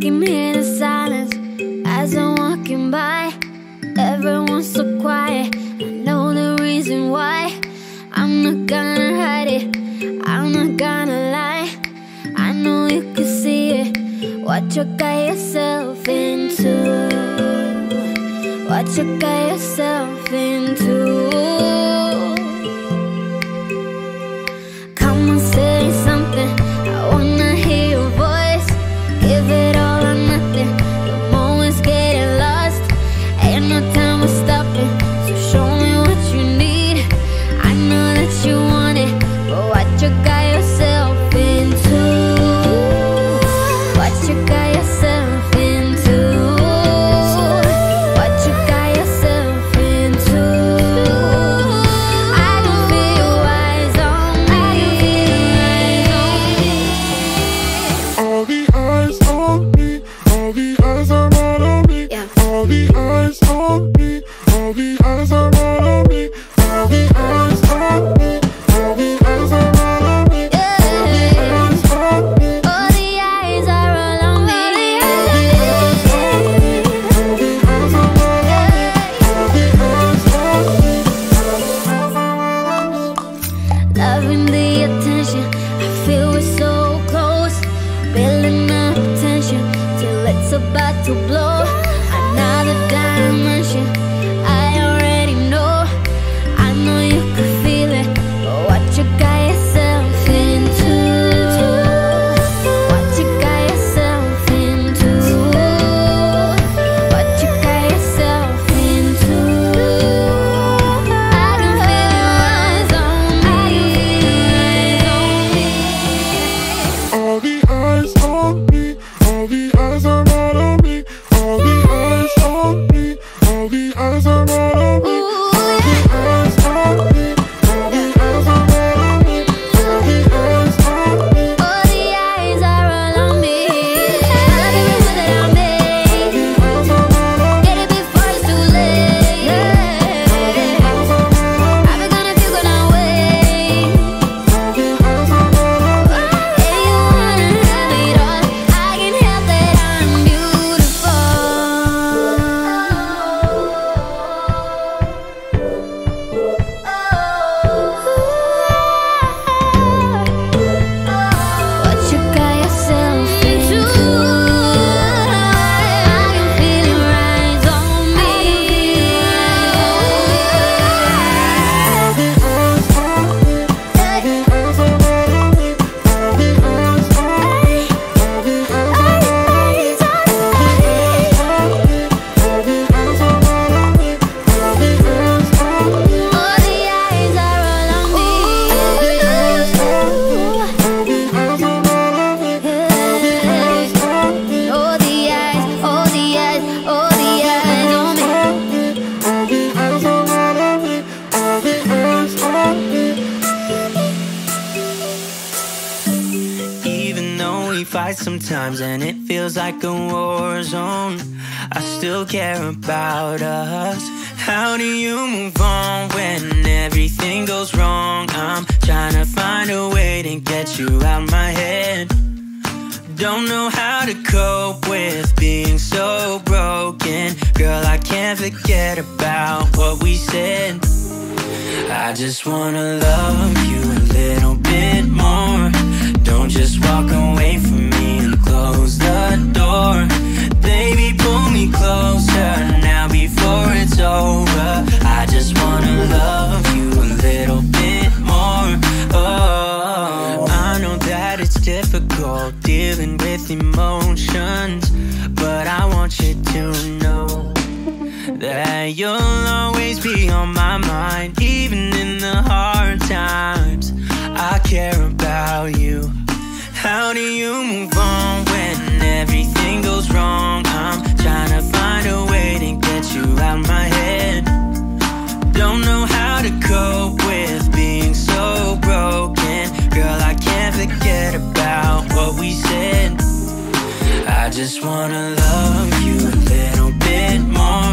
can hear the silence as I'm walking by. Everyone's so quiet, I know the reason why. I'm not gonna hide it, I'm not gonna lie. I know you can see it, what you got yourself into. What you got yourself into. Come on, say something, I wanna hear your voice. Give it all or nothing, the moment's getting lost. Ain't no time for stopping, so show me what you need. I know that you want it, but what you got yourself into. What you got yourself into. What you got yourself into. I can feel your eyes on me. All the eyes on me, all the eyes are all on me. Yeah. All the eyes on me, all the eyes are all on me. All the eyes on me, all the eyes are all on me. Yeah. All the eyes on me. All the eyes are all on me. Loving the attention, I feel we're so close. Building up tension till it's about to blow. Another dimension, I already know. I know you can feel it, but what you got yourself into. What you got yourself into. What you got yourself into. I can feel your eyes on me. All the eyes on me, all the eyes are all on me. All the eyes on me, all the eyes are all on me. All the eyes on me, all the eyes are all on me. All the eyes on me. All the eyes are all on me. Love every move that I make. Get it before it's too late. I've been gonna feel when I wait. And you wanna have it all. I can help that I'm beautiful. What you got yourself into. I can feel it rise on me. All the eyes are all on me. All the eyes, all the eyes, all the eyes on me. All the eyes are all on me. All the eyes on me. Even though we fight sometimes and it feels like a war zone, I still care about us. How do you move on when everything goes wrong? I'm trying to find a way to get you out my head. Don't know how to cope with being so broken. Girl, I can't forget about what we said. I just wanna love you a little bit more. Don't just walk away from me and close the door. Baby, pull me closer now before it's over. I just wanna love you a little bit more. Oh, I know that it's difficult dealing with emotions, but I want you to know that you'll always be on my mind. Even in the hard times, I care about you. How do you move on when everything goes wrong? I'm trying to find a way to get you out my head. Don't know how to cope with being so broken. Girl, I can't forget about what we said. I just wanna love you a little bit more.